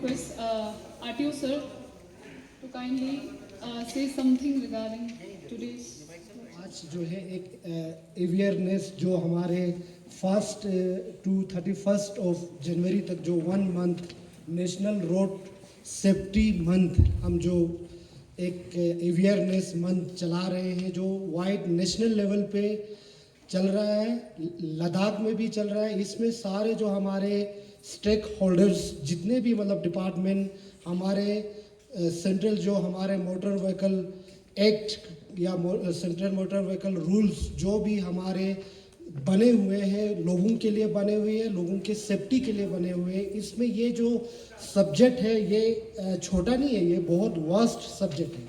request RTO sir to kindly say something regarding today's. आज जो है एक अवेयरनेस जो हमारे फर्स्ट टू 31 ऑफ जनवरी तक जो 1 month national road safety month हम जो एक अवेयरनेस मंथ चला रहे हैं जो वाइड नेशनल लेवल पे चल रहा है, लद्दाख में भी चल रहा है। इसमें सारे जो हमारे स्टेक होल्डर्स जितने भी मतलब डिपार्टमेंट हमारे सेंट्रल जो हमारे मोटर व्हीकल एक्ट या सेंट्रल मोटर व्हीकल रूल्स जो भी हमारे बने हुए हैं, लोगों के लिए बने हुए हैं, लोगों के सेफ्टी के लिए बने हुए हैं। इसमें ये जो सब्जेक्ट है ये छोटा नहीं है, ये बहुत वास्ट सब्जेक्ट है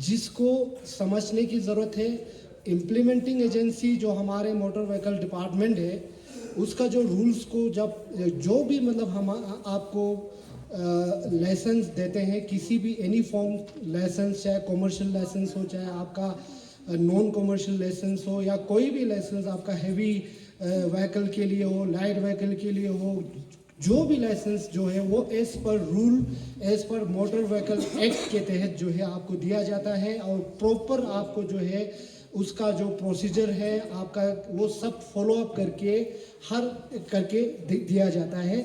जिसको समझने की ज़रूरत है। इम्प्लीमेंटिंग एजेंसी जो हमारे मोटर व्हीकल डिपार्टमेंट है उसका जो रूल्स को जब जो भी मतलब हम आपको लाइसेंस देते हैं, किसी भी एनी फॉर्म लाइसेंस, चाहे कॉमर्शियल लाइसेंस हो, चाहे आपका नॉन कॉमर्शियल लाइसेंस हो या कोई भी लाइसेंस आपका हैवी व्हीकल के लिए हो, लाइट व्हीकल के लिए हो, जो भी लाइसेंस जो है वो as per rule, as per motor vehicle act के तहत जो है आपको दिया जाता है और प्रॉपर आपको जो है उसका जो प्रोसीजर है आपका वो सब फॉलो अप करके हर करके दिया जाता है।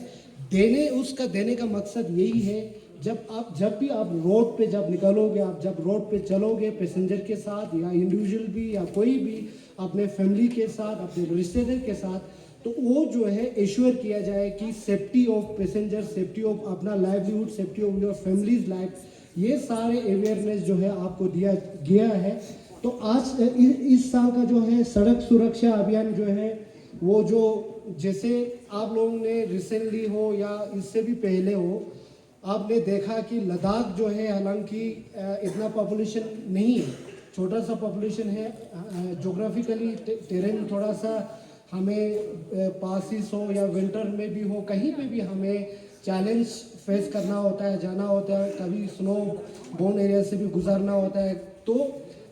उसका देने का मकसद यही है जब भी आप रोड पे जब निकलोगे, आप जब रोड पे चलोगे पैसेंजर के साथ या इंडिविजुअल भी या कोई भी अपने फैमिली के साथ, अपने रिश्तेदार के साथ, तो वो जो है एश्योर किया जाए कि safety of passenger, safety of अपना livelihood, safety of your family's life, ये सारे अवेयरनेस जो है आपको दिया गया है। तो आज इस साल का जो है सड़क सुरक्षा अभियान जो है वो जो जैसे आप लोगों ने रिसेंटली हो या इससे भी पहले हो आपने देखा कि लद्दाख जो है हालांकि इतना पॉपुलेशन नहीं है, छोटा सा पॉपुलेशन है, जोग्राफिकली टेरेन थोड़ा सा हमें पासिस हो या विंटर में भी हो, कहीं पे भी हमें चैलेंज फेस करना होता है, जाना होता है, कभी स्नो बोन एरिया से भी गुजरना होता है। तो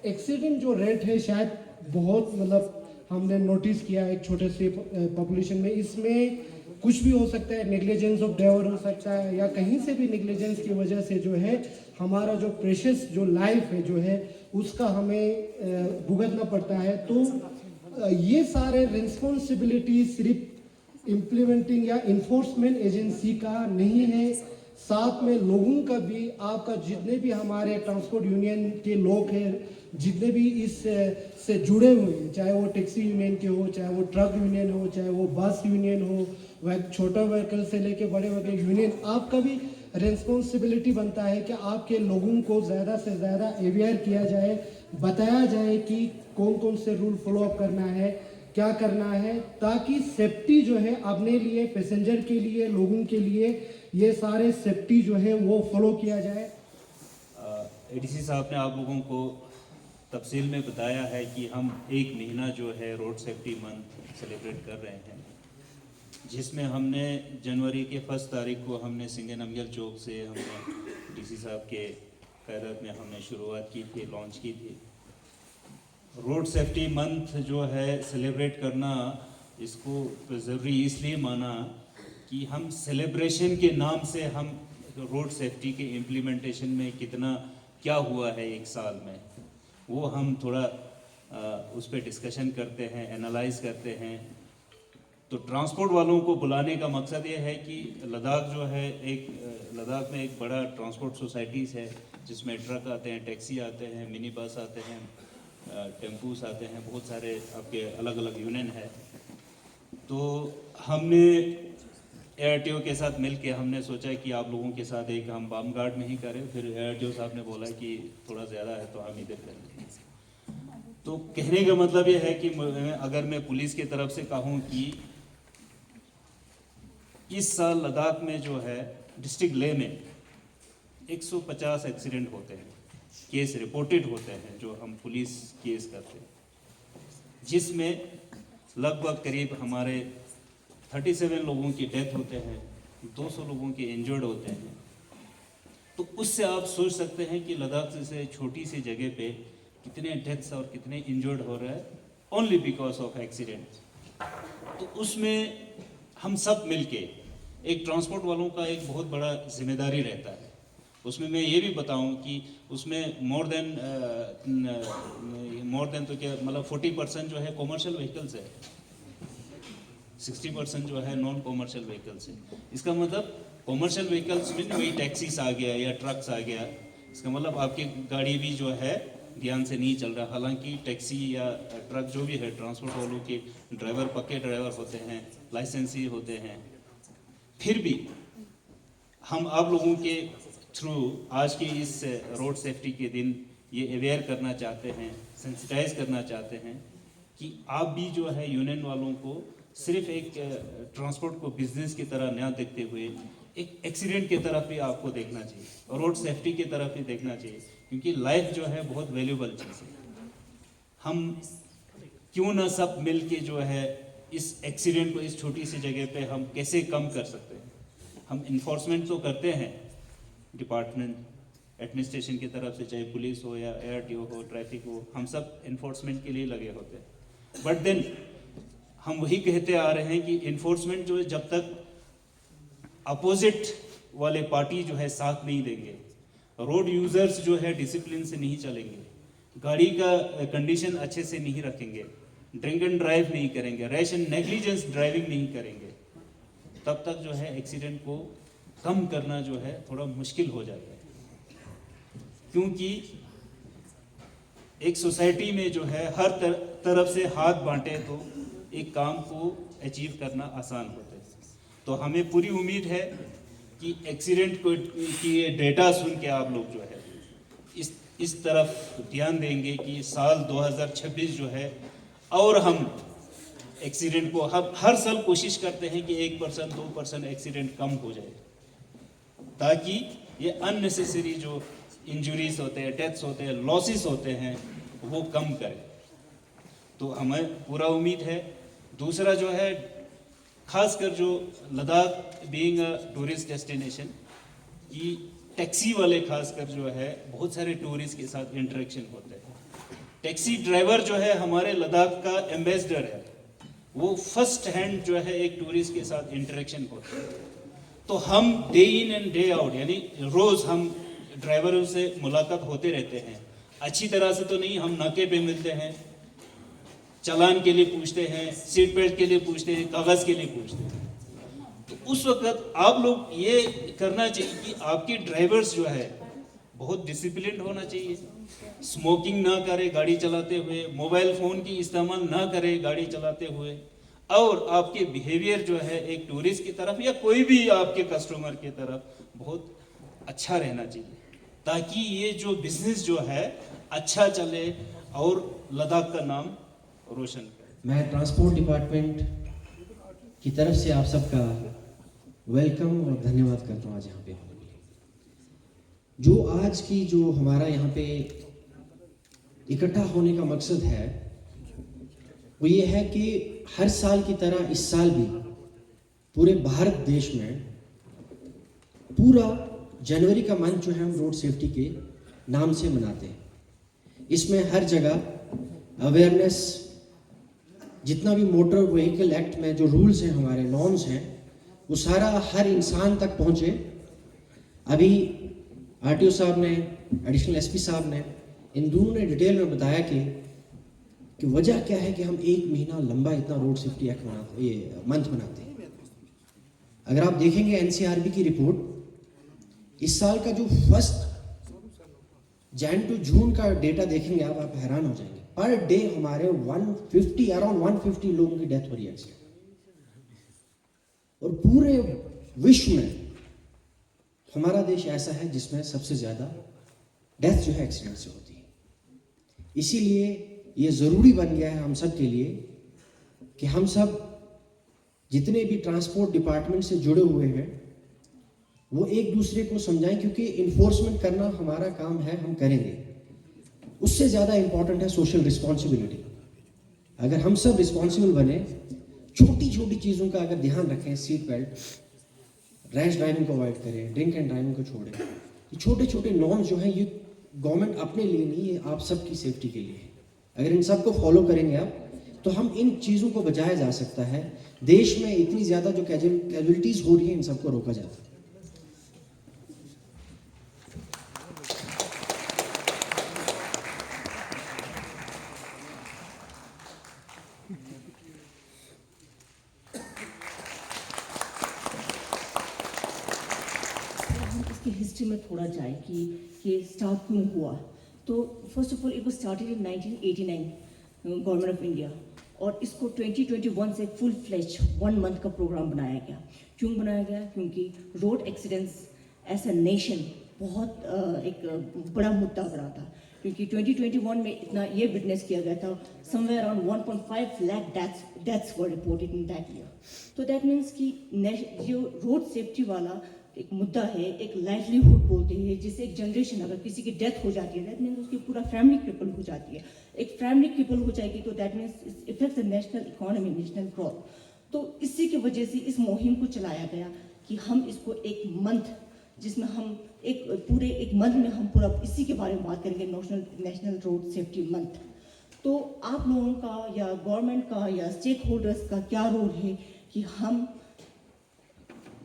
एक्सीडेंट जो रेट है शायद बहुत मतलब हमने नोटिस किया एक छोटे से पॉपुलेशन में, इसमें कुछ भी हो सकता है, नेग्लिजेंस ऑफ ड्राइवर हो सकता है या कहीं से भी नेग्लिजेंस की वजह से जो है हमारा जो प्रेशियस जो लाइफ है जो है उसका हमें भुगतना पड़ता है। तो ये सारे रिस्पॉन्सिबिलिटी सिर्फ इम्प्लीमेंटिंग या इन्फोर्समेंट एजेंसी का नहीं है, साथ में लोगों का भी, आपका जितने भी हमारे ट्रांसपोर्ट यूनियन के लोग हैं, जितने भी इस से जुड़े हुए हैं, चाहे वो टैक्सी यूनियन के हो, चाहे वो ट्रक यूनियन हो, चाहे वो बस यूनियन हो, वह छोटा व्हीकल से लेके बड़े व्हीकल यूनियन, आपका भी रिस्पॉन्सिबिलिटी बनता है कि आपके लोगों को ज़्यादा से ज़्यादा अवेयर किया जाए, बताया जाए कि कौन कौन से रूल फॉलो अप करना है, क्या करना है, ताकि सेफ्टी जो है अपने लिए, पैसेंजर के लिए, लोगों के लिए ये सारे सेफ्टी जो है वो फॉलो किया जाए। एडीसी साहब ने आप लोगों को तफसील में बताया है कि हम 1 महीना जो है रोड सेफ्टी मंथ सेलिब्रेट कर रहे हैं, जिसमें हमने जनवरी के 1 तारीख को हमने सिंगे नमगल चौक से हमने डीसी साहब के क़यादत में हमने शुरुआत की थी, लॉन्च की थी। रोड सेफ्टी मंथ जो है सेलिब्रेट करना, इसको ज़रूरी इसलिए माना कि हम सेलिब्रेशन के नाम से हम रोड सेफ्टी के इम्प्लीमेंटेशन में कितना क्या हुआ है 1 साल में, वो हम थोड़ा उस पर डिस्कशन करते हैं, एनालाइज करते हैं। तो ट्रांसपोर्ट वालों को बुलाने का मकसद ये है कि लद्दाख जो है लद्दाख में एक बड़ा ट्रांसपोर्ट सोसाइटीज़ है जिसमें ट्रक आते हैं, टैक्सी आते हैं, मिनी बस आते हैं, टेम्पूस आते हैं, बहुत सारे आपके अलग अलग यूनियन है। तो हमने ARTO के साथ मिलके हमने सोचा कि आप लोगों के साथ एक हम बामघाट में ही करें, फिर ARTO साहब ने बोला कि थोड़ा ज़्यादा है तो हम इधर करें। तो कहने का मतलब ये है कि अगर मैं पुलिस की तरफ से कहूँ कि इस साल लद्दाख में जो है डिस्ट्रिक्ट लेह में 150 एक्सीडेंट होते हैं, केस रिपोर्टेड होते हैं जो हम पुलिस केस करते हैं, जिसमें लगभग करीब हमारे 37 लोगों की डेथ होते हैं, 200 लोगों के इंजर्ड होते हैं। तो उससे आप सोच सकते हैं कि लद्दाख जैसे छोटी सी जगह पे कितने डेथ्स और कितने इंजर्ड हो रहा है ओनली बिकॉज ऑफ एक्सीडेंट। तो उसमें हम सब मिलके एक ट्रांसपोर्ट वालों का एक बहुत बड़ा जिम्मेदारी रहता है। उसमें मैं ये भी बताऊं कि उसमें मोर देन तो क्या मतलब 40% जो है कॉमर्शियल व्हीकल्स है, 60% जो है नॉन कॉमर्शियल व्हीकल्स है। इसका मतलब कॉमर्शियल व्हीकल्स में वही टैक्सीज आ गया या ट्रक्स आ गया, इसका मतलब आपकी गाड़ी भी जो है ध्यान से नहीं चल रहा। हालांकि टैक्सी या ट्रक जो भी है, ट्रांसपोर्ट वालों के ड्राइवर पक्के ड्राइवर होते हैं, लाइसेंसी होते हैं, फिर भी हम आप लोगों के थ्रू आज के इस रोड सेफ्टी के दिन ये अवेयर करना चाहते हैं, सेंसिटाइज करना चाहते हैं कि आप भी जो है यूनियन वालों को सिर्फ एक ट्रांसपोर्ट को बिजनेस की तरह न देखते हुए एक एक्सीडेंट की तरफ भी आपको देखना चाहिए, रोड सेफ्टी की तरफ भी देखना चाहिए, क्योंकि लाइफ जो है बहुत वैल्यूबल चीज़ है। हम क्यों ना सब मिल के जो है इस एक्सीडेंट को इस छोटी सी जगह पे हम कैसे कम कर सकते हैं। हम इन्फोर्समेंट तो करते हैं डिपार्टमेंट एडमिनिस्ट्रेशन की तरफ से, चाहे पुलिस हो या ARTO हो, ट्रैफिक हो, हम सब इन्फोर्समेंट के लिए लगे होते हैं। बट देन हम वही कहते आ रहे हैं कि इन्फोर्समेंट जो है जब तक अपोजिट वाले पार्टी जो है साथ नहीं देंगे, रोड यूजर्स जो है डिसिप्लिन से नहीं चलेंगे, गाड़ी का कंडीशन अच्छे से नहीं रखेंगे, ड्रिंक एंड ड्राइव नहीं करेंगे, रैश एंड नेग्लिजेंस ड्राइविंग नहीं करेंगे, तब तक जो है एक्सीडेंट को कम करना जो है थोड़ा मुश्किल हो जाता है। क्योंकि एक सोसाइटी में जो है हर तरफ से हाथ बांटे तो एक काम को अचीव करना आसान होता है। तो हमें पूरी उम्मीद है कि एक्सीडेंट को की ये डेटा सुन के आप लोग जो है इस तरफ ध्यान देंगे कि साल 2026 जो है और हम एक्सीडेंट को हर साल कोशिश करते हैं कि 1% 2% एक्सीडेंट कम हो जाए, ताकि ये अननेसेसरी जो इंजरीज होते हैं, डेथ्स होते हैं, लॉसेस होते हैं, वो कम करें। तो हमें पूरा उम्मीद है। दूसरा जो है, खासकर जो Ladakh being a tourist destination की टैक्सी वाले खासकर जो है बहुत सारे टूरिस्ट के साथ इंटरेक्शन होते हैं। टैक्सी ड्राइवर जो है हमारे लद्दाख का एम्बेसडर है, वो फर्स्ट हैंड जो है एक टूरिस्ट के साथ इंटरेक्शन होता है। तो हम day in and day out यानी रोज हम ड्राइवरों से मुलाकात होते रहते हैं। अच्छी तरह से तो नहीं, हम नाके पे मिलते हैं, चालान के लिए पूछते हैं, सीट बेल्ट के लिए पूछते हैं, कागज के लिए पूछते हैं। तो उस वक्त आप लोग ये करना चाहिए कि आपके ड्राइवर्स जो है बहुत डिसिप्लिन होना चाहिए, स्मोकिंग ना करे गाड़ी चलाते हुए, मोबाइल फ़ोन की इस्तेमाल ना करे गाड़ी चलाते हुए, और आपके बिहेवियर जो है एक टूरिस्ट की तरफ या कोई भी आपके कस्टमर की तरफ बहुत अच्छा रहना चाहिए, ताकि ये जो बिजनेस जो है अच्छा चले और लद्दाख का नाम रोशन करे। मैं ट्रांसपोर्ट डिपार्टमेंट की तरफ से आप सबका वेलकम और धन्यवाद करता हूँ आज यहाँ पे होने के लिए। जो आज की जो हमारा यहाँ पे इकट्ठा होने का मकसद है वो ये है कि हर साल की तरह इस साल भी पूरे भारत देश में पूरा जनवरी का मंथ जो है हम रोड सेफ्टी के नाम से मनाते हैं। इसमें हर जगह अवेयरनेस, जितना भी मोटर व्हीकल एक्ट में जो रूल्स हैं, हमारे नॉर्म्स हैं, वो सारा हर इंसान तक पहुंचे। अभी RTO साहब ने, एडिशनल SP साहब ने, इन दोनों ने डिटेल में बताया कि वजह क्या है कि हम 1 महीना लंबा इतना रोड सेफ्टी एक्ट मनाते, ये मंथ मनाते हैं। अगर आप देखेंगे NCRB की रिपोर्ट, इस साल का जो 1 जनवरी टू जून का डेटा देखेंगे आप हैरान हो जाएंगे। पर डे हमारे 150 अराउंड 150 लोगों की डेथ हो रही है एक्सीडेंट। और पूरे विश्व में हमारा देश ऐसा है जिसमें सबसे ज्यादा डेथ जो है एक्सीडेंट से होती है। इसीलिए ये जरूरी बन गया है हम सब के लिए कि हम सब जितने भी ट्रांसपोर्ट डिपार्टमेंट से जुड़े हुए हैं वो एक दूसरे को समझाएं, क्योंकि इन्फोर्समेंट करना हमारा काम है, हम करेंगे। उससे ज़्यादा इंपॉर्टेंट है सोशल रिस्पॉन्सिबिलिटी। अगर हम सब रिस्पॉन्सिबल बने, छोटी छोटी चीज़ों का अगर ध्यान रखें, सीट बेल्ट, रैश ड्राइविंग को अवॉइड करें, ड्रिंक एंड ड्राइविंग को छोड़ें, ये छोटे छोटे नॉर्म्स जो हैं ये गवर्नमेंट अपने लिए नहीं, ये आप सबकी सेफ्टी के लिए है। अगर इन सब को फॉलो करेंगे आप, तो हम इन चीज़ों को बचाया जा सकता है। देश में इतनी ज़्यादा जो कैजुअलिटीज़ हो रही है, इन सबको रोका जाता है। हम इसकी हिस्ट्री में थोड़ा जाए कि ये स्टार्ट क्यों हुआ। तो first of all it was started in 1989 government of India, और इसको 2021 से फुल फ्लेज 1 मंथ का प्रोग्राम बनाया गया। क्यों बनाया गया? क्योंकि road accidents as a nation बहुत एक बड़ा मुद्दा बना था, क्योंकि 2021 में इतना ये विटनेस किया गया था, somewhere around 1.5 lakh deaths were reported in that year. तो दैट मीन्स कि जो रोड सेफ्टी वाला एक मुद्दा है, एक लाइवलीहुड बोलते हैं, जिससे एक जनरेशन अगर किसी की डेथ हो जाती है, दैट मीन्स उसकी पूरा फैमिली क्रिपल हो जाती है। एक फैमिली क्रिपल हो जाएगी तो that means effects the national economy, national growth. तो इसी की वजह से इस मुहिम को चलाया गया कि हम इसको एक मंथ, जिसमें हम एक मंथ में हम पूरा इसी के बारे में बात करेंगे, नेशनल रोड सेफ्टी मंथ। तो आप लोगों का या गवर्नमेंट का या स्टेक होल्डर्स का क्या रोल है कि हम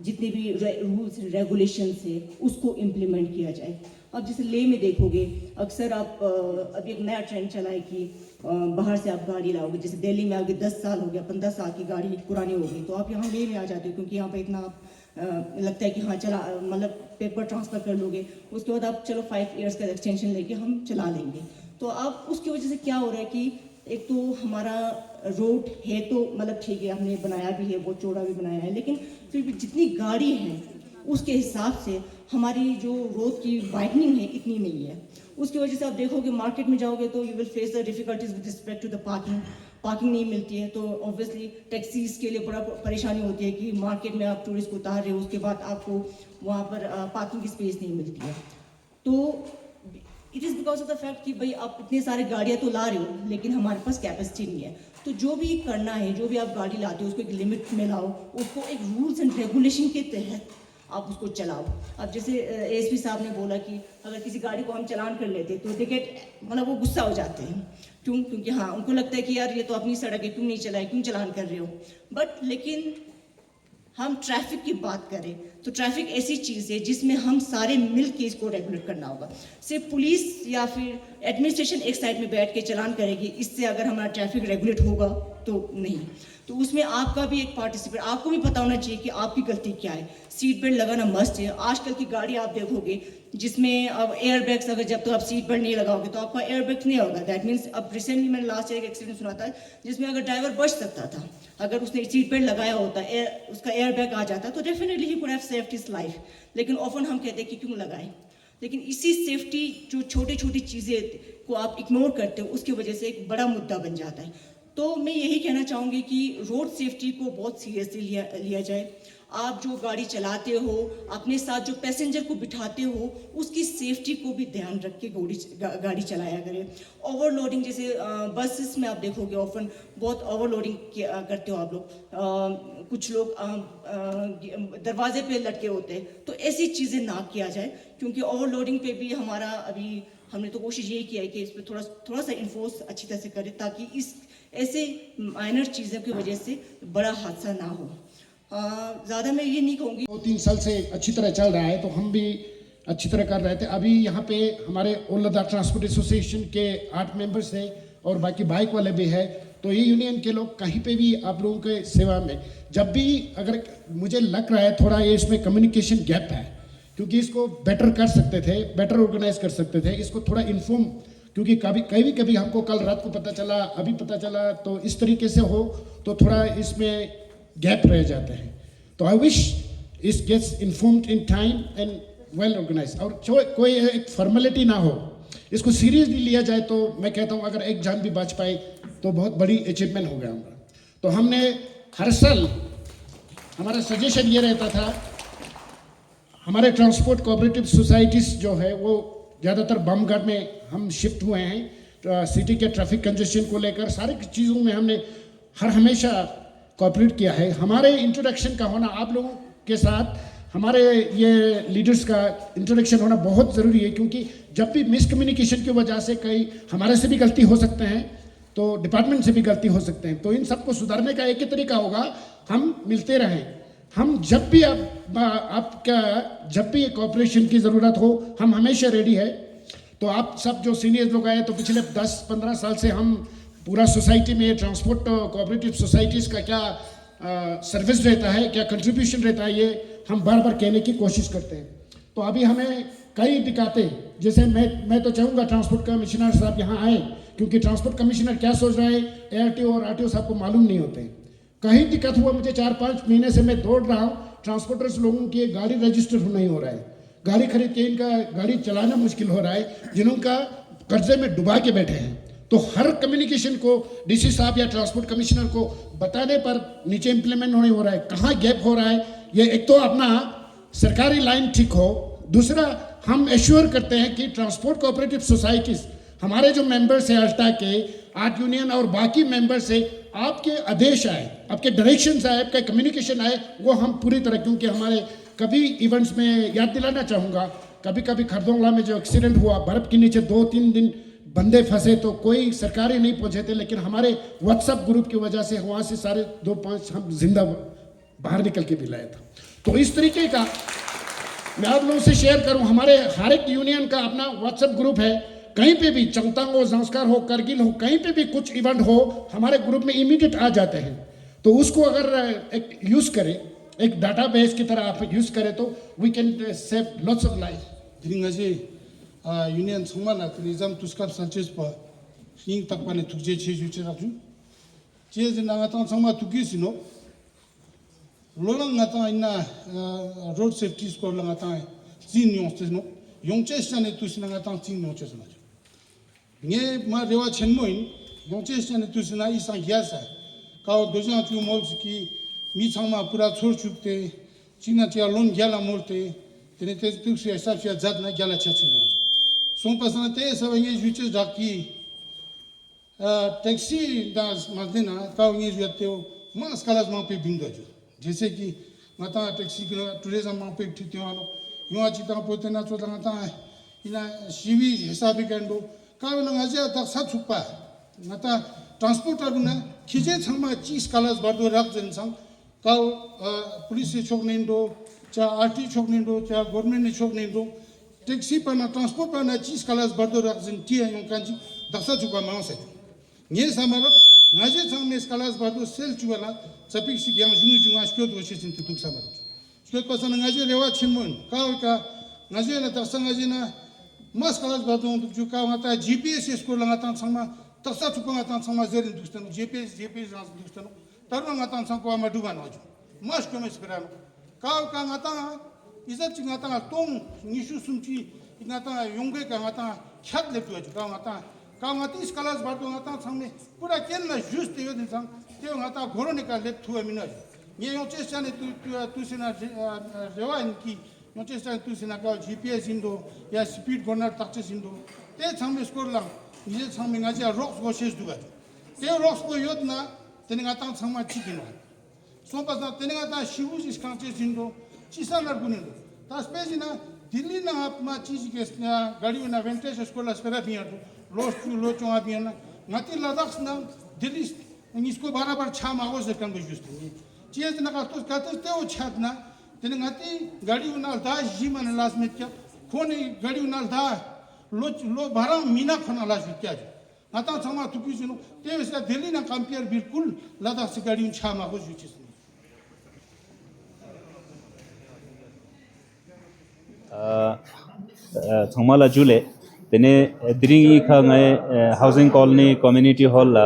जितने भी रूल्स रेगुलेशंस है उसको इम्प्लीमेंट किया जाए। अब जैसे ले में देखोगे, अक्सर आप अभी एक नया ट्रेंड चला है कि बाहर से आप गाड़ी लाओगे। जैसे दिल्ली में आपके 10 साल हो गया, 15 साल की गाड़ी पुरानी हो गई, तो आप यहाँ ले में आ जाते हो, क्योंकि यहाँ पे इतना लगता है कि हाँ चला, मतलब पेपर ट्रांसफ़र कर लोगे, उसके बाद आप चलो 5 इयर्स का एक्सटेंशन लेके हम चला लेंगे। तो आप उसकी वजह से क्या हो रहा है कि एक तो हमारा रोड है तो मतलब ठीक है, हमने बनाया भी है, बहुत चौड़ा भी बनाया है, लेकिन फिर भी जितनी गाड़ी है उसके हिसाब से हमारी जो रोड की वाइडनिंग है इतनी नहीं है। उसकी वजह से आप देखोगे मार्केट में जाओगे तो you will face the difficulties with respect to the parking नहीं मिलती है। तो ऑब्वियसली टैक्सीज के लिए बड़ा परेशानी होती है कि मार्केट में आप टूरिस्ट को उतार रहे हो, उसके बाद आपको वहाँ पर पार्किंग की स्पेस नहीं मिलती है। तो it is because of the fact कि भाई आप इतने सारे गाड़ियाँ तो ला रहे हो, लेकिन हमारे पास कैपेसिटी नहीं है। तो जो भी करना है, जो भी आप गाड़ी लाते हो, उसको एक लिमिट में लाओ, उसको एक रूल्स एंड रेगुलेशन के तहत आप उसको चलाओ। अब जैसे एसपी साहब ने बोला कि अगर किसी गाड़ी को हम चलान कर लेते तो टिकट मतलब वो गुस्सा हो जाते हैं। क्यों? क्योंकि हाँ उनको लगता है कि यार ये तो अपनी सड़क है, क्यों नहीं चलाए, क्यों चलान कर रहे हो। बट लेकिन हम ट्रैफिक की बात करें तो ट्रैफिक ऐसी चीज़ है जिसमें हम सारे मिल के इसको रेगुलेट करना होगा। सिर्फ पुलिस या फिर एडमिनिस्ट्रेशन एक साइड में बैठ के चलान करेगी, इससे अगर हमारा ट्रैफिक रेगुलेट होगा तो नहीं। तो उसमें आपका भी एक पार्टिसिपेट, आपको भी पता होना चाहिए कि आपकी गलती क्या है। सीट बेल्ट लगाना मस्ट है। आजकल की गाड़ी आप देखोगे जिसमें अब एयर बैग्स, अगर जब तक आप सीट बेल्ट नहीं लगाओगे तो आपका एयर बैग नहीं होगा। दैट मीन्स अब रिसेंटली मैंने लास्ट ईयर एक एक्सीडेंट सुना था जिसमें अगर ड्राइवर बच सकता था, अगर उसने सीट बेल्ट लगाया होता, उसका एयर बैग आ जाता तो definitely he could have saved his life. लेकिन ऑफन हम कहते हैं कि क्यों लगाए, लेकिन इसी सेफ्टी जो छोटी छोटी चीज़ें को आप इग्नोर करते हो उसकी वजह से एक बड़ा मुद्दा बन जाता है। तो मैं यही कहना चाहूँगी कि रोड सेफ्टी को बहुत सीरियसली लिया जाए। आप जो गाड़ी चलाते हो, अपने साथ जो पैसेंजर को बिठाते हो, उसकी सेफ्टी को भी ध्यान रख के गाड़ी चलाया करें। ओवरलोडिंग, जैसे बसेस में आप देखोगे ऑफन बहुत ओवरलोडिंग करते हो आप लोग। कुछ लोग दरवाजे पे लटके होते हैं, तो ऐसी चीज़ें ना किया जाए, क्योंकि ओवरलोडिंग पे भी हमारा अभी हमने तो कोशिश यही किया है कि इस पर थोड़ा सा इन्फोर्स अच्छी तरह से करें, ताकि इस ऐसे माइनर चीज़ों की वजह से बड़ा हादसा ना हो। ज़्यादा मैं ये नहीं कहूँगी। 2-3 साल से अच्छी तरह चल रहा है, तो हम भी अच्छी तरह कर रहे थे। अभी यहाँ पे हमारे ऑल लद्दाख ट्रांसपोर्ट एसोसिएशन के 8 मेंबर्स हैं और बाकी बाइक वाले भी हैं। तो ये यूनियन के लोग कहीं पे भी आप लोगों के सेवा में, जब भी अगर मुझे लग रहा है थोड़ा ये इसमें कम्युनिकेशन गैप है, क्योंकि इसको बेटर कर सकते थे, बेटर ऑर्गेनाइज कर सकते थे, इसको थोड़ा इन्फॉर्म, क्योंकि कभी हमको कल रात को पता चला, अभी पता चला, तो इस तरीके से हो तो थोड़ा इसमें गैप रह जाते हैं। तो आई विश इस gets informed in time and well organize, और कोई एक फॉर्मेलिटी ना हो, इसको सीरियसली लिया जाए। तो मैं कहता हूँ अगर एक जान भी बच पाए तो बहुत बड़ी अचीवमेंट हो गया हमारा। तो हमने हर साल हमारा सजेशन ये रहता था, हमारे ट्रांसपोर्ट कोऑपरेटिव सोसाइटीज़ जो है वो ज़्यादातर बमगढ़ में हम शिफ्ट हुए हैं। सिटी के ट्रैफिक कंजेशन को लेकर सारी चीज़ों में हमने हमेशा कोऑपरेट किया है। हमारे इंट्रोडक्शन का होना, आप लोगों के साथ हमारे ये लीडर्स का इंट्रोडक्शन होना बहुत ज़रूरी है, क्योंकि जब भी मिसकम्युनिकेशन की वजह से कई हमारे से भी गलती हो सकते हैं, तो डिपार्टमेंट से भी गलती हो सकते हैं। तो इन सबको सुधारने का एक ही तरीका होगा, हम मिलते रहें। हम जब भी आपका जब भी कॉपरेशन की ज़रूरत हो, हम हमेशा रेडी है। तो आप सब जो सीनियर लोग आए, तो पिछले 10-15 साल से हम पूरा सोसाइटी में ट्रांसपोर्ट कोऑपरेटिव सोसाइटीज़ का क्या सर्विस रहता है, क्या कंट्रीब्यूशन रहता है, ये हम बार बार कहने की कोशिश करते हैं। तो अभी हमें कई दिक्कतें, जैसे मैं तो चाहूँगा ट्रांसपोर्ट कमिश्नर साहब यहाँ आए, क्योंकि ट्रांसपोर्ट कमिश्नर क्या सोच रहा है ARTO और RTO साहब को मालूम नहीं होते। कहीं दिक्कत हुआ, मुझे 4-5 महीने से मैं दौड़ रहा हूँ, ट्रांसपोर्टर्स लोगों की गाड़ी रजिस्टर नहीं हो रहा है, गाड़ी खरीद के इनका गाड़ी चलाना मुश्किल हो रहा है, जिनका कर्जे में डुबा के बैठे हैं। तो हर कम्युनिकेशन को DC साहब या ट्रांसपोर्ट कमिश्नर को बताने पर नीचे इम्प्लीमेंट नहीं हो रहा है, कहाँ गैप हो रहा है। ये एक तो अपना सरकारी लाइन ठीक हो, दूसरा हम एश्योर करते हैं कि ट्रांसपोर्ट कोऑपरेटिव सोसाइटीज़, हमारे जो मेंबर्स हैं अल्टा के, आर्ट यूनियन और बाकी मेंबर से आपके आदेश आए, आपके डायरेक्शंस आए, आपका कम्युनिकेशन आए, वो हम पूरी तरह, क्योंकि हमारे कभी इवेंट्स में याद दिलाना चाहूँगा, कभी कभी खरदोंगला में जो एक्सीडेंट हुआ, बर्फ़ के नीचे 2-3 दिन बंदे फंसे, तो कोई सरकारी नहीं पहुँचे थे, लेकिन हमारे व्हाट्सएप ग्रुप की वजह से वहाँ से सारे 2-5 हम जिंदा बाहर निकल के भी लाया था। तो इस तरीके का मैं आप लोगों से शेयर करूं, हमारे हर एक यूनियन का अपना व्हाट्सएप ग्रुप है। कहीं पे भी चंगतांग हो, संस्कार हो, करगिल हो, कहीं पे भी कुछ इवेंट हो, हमारे ग्रुप में इमीडिएट आ जाते हैं। तो उसको अगर एक यूज़ करें, एक डाटाबेस की तरह आप यूज़ करें, तो we can save lots of life. 드링가지 유니언 정말 그리잠 두스캅 산체스 바 힝 딱반에 두제 제주체라주 제즈 나가탄 정말 두기시노 로랑 나타 있나 로드 세프티 스코어 나타 진용스노 용체스탄에 두시나 나타 진용체스나 녜 마레와 첸모인 용체스탄에 두시나 이상 야사 가오 도장 주 몰스키 미창마 뿌라 초르축테 지나티아 론 갸라 몰테 तेरे तुक्स हिसाब से ज़्यादा ना क्या लच्छा चीज़ हो सों पसंद है सब ये जुचे जाकी टैक्सी दास मध्य ना काउ ये जुते हो मास कलास मां पे बिंदु जो जैसे कि माता टैक्सी के टूरिज्म मां पे ठीक हो यूं अच्छी तरह पोते ना चोदा ना इना शिवी हिसाब के अंदो काउ ना आजा तक सब छुपा माता ट्रांसपोर्टर ना खिजे छमा चीज कलास बर्दो रख जनसंग काउ पुलिस से छोक नहीं दो चाहे RT छोक नहीं दो, चाहे गवर्नमेंट ने छोक नहीं दो, टैक्सी पर ना ट्रांसपोर्ट पर ना चीज कलास बर्दो रखजन किया यूं कांची दसा चुका मां से ये समारोह नाजे संग में कलास बर्दो सेल चुवाला सपिक सी ग्यांग जुनु जुंगा स्क्योत वशे चिंत तुक समारोह स्क्योत पसन नाजे रेवा छिनमन काउ का नाजे ना दसा नाजे ना मास कलास बर्दो तुक जुका माता GPS स्कोर लगाता संगमा दसा चुका माता संगमा जेरिन दुस्तनो GPS रास दुस्तनो तरवा माता संगको मडुगा नजो मास कमेस करानो काउ का ngata इज्जत ngata tong nishu sumchi ngata yongge का ngata khat le tu का ngata इस कलास बात ngata संगे पूरा केन ना जुस ते दिन संग ते ngata घोरने का ले थु मिना ये योचे साने तू सेना रेवा इनकी योचे साने तू सेना का GPS इंदो या स्पीड गनर तक्चे इंदो ते संगे स्कोर ला ये संगे ngata रॉक्स गोशेस दुगा ते रॉक्स को योद ना ते ngata संगमा चिकिनो सोपसा तेनेगाता शिवुस इसकांचे सिंदो चिसानर गुनिंदो तास्पेजिना दिल्ली ना अपना चीज के गाड़ी ना वेंटेज स्कूल स्पेरा बिया तो लोचो आ बिया ना ngati लद्दाख ना दिल्ली इसको बराबर छा मागो से कम जुस्ते चीज ना का तो कहते ते वो छात ना तेने ngati गाड़ी ना दा जीवन लास में क्या कोने गाड़ी ना दा लो बारा मीना खाना लास में क्या आता समा तुकी सुनो ते इसका दिल्ली ना कंपेयर बिल्कुल लद्दाख से गाड़ी छा मागो जुचे थंगमाला जुले तेने द्रिंगी खा नए हाउसिंग कॉलोनी कम्युनिटी हॉल ला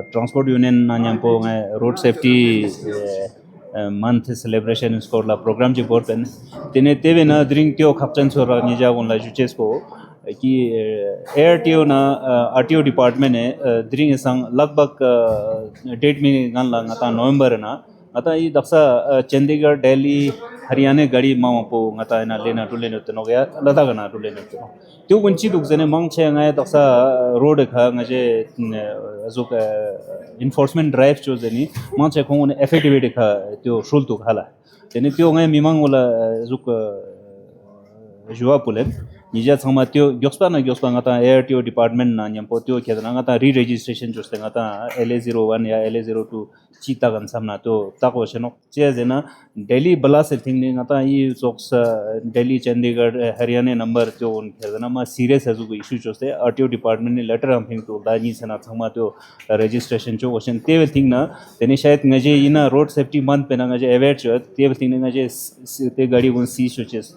ट्रांसपोर्ट यूनियन नान्याम्पो नए road safety month celebration score ला प्रोग्राम जी बोर्ड पेन तेने तेवे ना द्रिंग त्यो खपचन सोरा निजा उनला जुचेस को कि ARTO ना RTO डिपार्टमेंट ने द्रिंग संग लगभग डेट में गन ला ngata नवंबर ना ngata ई दक्सा चंडीगढ़ दिल्ली हरियाणा गाड़ी मावपो ngata ना लेना टुले नतनो गया लदा गना टुले नतनो त्यो वंची दुगजने मंगछे ngaय दक्सा रोड खा ngजे अजुक इन्फोर्समेंट ड्राइव जो जनी मंगछे खोंग एफिडेविट खा त्यो शुल्तु खाला तेने त्यो ngaय मिमांग वाला अजुक juwa pulen nija tsangma tyo gyokspa ngata ARTO department na nyampo tyo khedana ngata re registration joste ngata LA01 ya LA02 chita gan samna to tako sheno chezena Delhi bala se thing ne ngata yi soks Delhi Chandigarh Haryana number tyo on khedana ma serious azu ko issue joste RTO department ne letter am thing to da ni sana tsangma tyo registration cho ocean te thing na teni shayad ngaje ina road safety month pe na ngaje aware cho te thing ne ngaje te gadi gun si shoches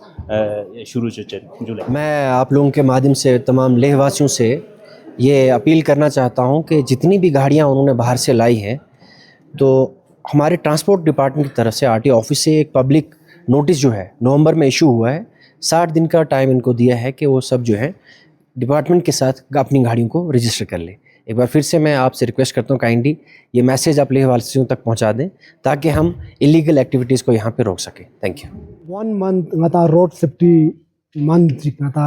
शुरू जुलाई। मैं आप लोगों के माध्यम से तमाम लेहवासियों से ये अपील करना चाहता हूँ कि जितनी भी गाड़ियाँ उन्होंने बाहर से लाई हैं तो हमारे ट्रांसपोर्ट डिपार्टमेंट की तरफ से आरटीओ ऑफिस से एक पब्लिक नोटिस जो है नवंबर में इशू हुआ है, 60 दिन का टाइम इनको दिया है कि वो सब जो है डिपार्टमेंट के साथ अपनी गाड़ियों को रजिस्टर कर ले। एक बार फिर से मैं आपसे रिक्वेस्ट करता हूँ काइंडली ये मैसेज आप लेहवासियों तक पहुँचा दें ताकि हम इलीगल एक्टिविटीज़ को यहाँ पे रोक सकें। Thank you. 1 month ngata road safety month ngata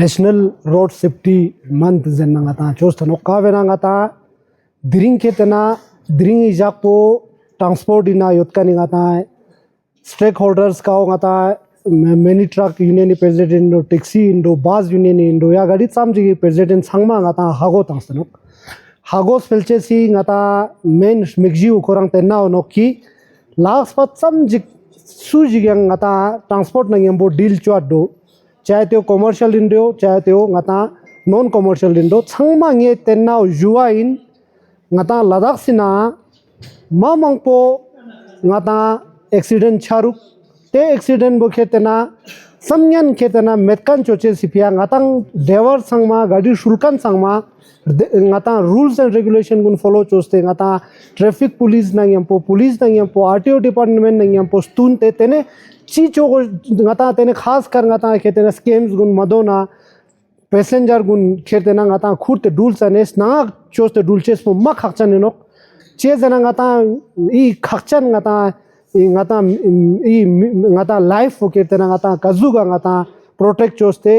national road safety month zen ngata chostano kavena ngata dring ketena dring ijapo transport ina yotkani ngata stakeholders ka ngata many truck union president indo taxi indo bus union indo ya gadi samji president sangma ngata hago tangstano hago spelchesi ngata main migji ukorang tenna onoki last pat samji sujigang ngata transport nang yambo deal chwat do chahe teo commercial indo chahe teo ngata non commercial indo changma nge tenna yuwa in ngata ladakh sina mamangpo ngata accident charuk te accident bo khetena samnyan khetena metkan choche sipia ngatang driver sangma gadi shulkan sangma ngata rules and regulation gun follow choste ngata traffic police nang yampo RTO department nang yampo stun te tene chi chogo ngata tene khas kar ngata khetena scams gun madona passenger gun khetena ngata khurte rules and na choste dulches po ma khakchan nok che jana ngata I khakchan ngata ngata life khetena ngata kazuga ngata protect choste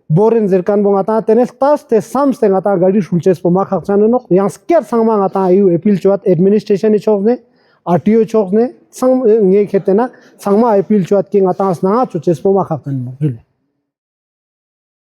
boren zerkan bongata tenes tas te samste ngata gadi shulches po ma khakchan nok yang sker sangma ngata yu appeal chwat administration chokne RTO chokne sang nge khetena sangma appeal chwat ki ngata sna choches po ma khakchan nok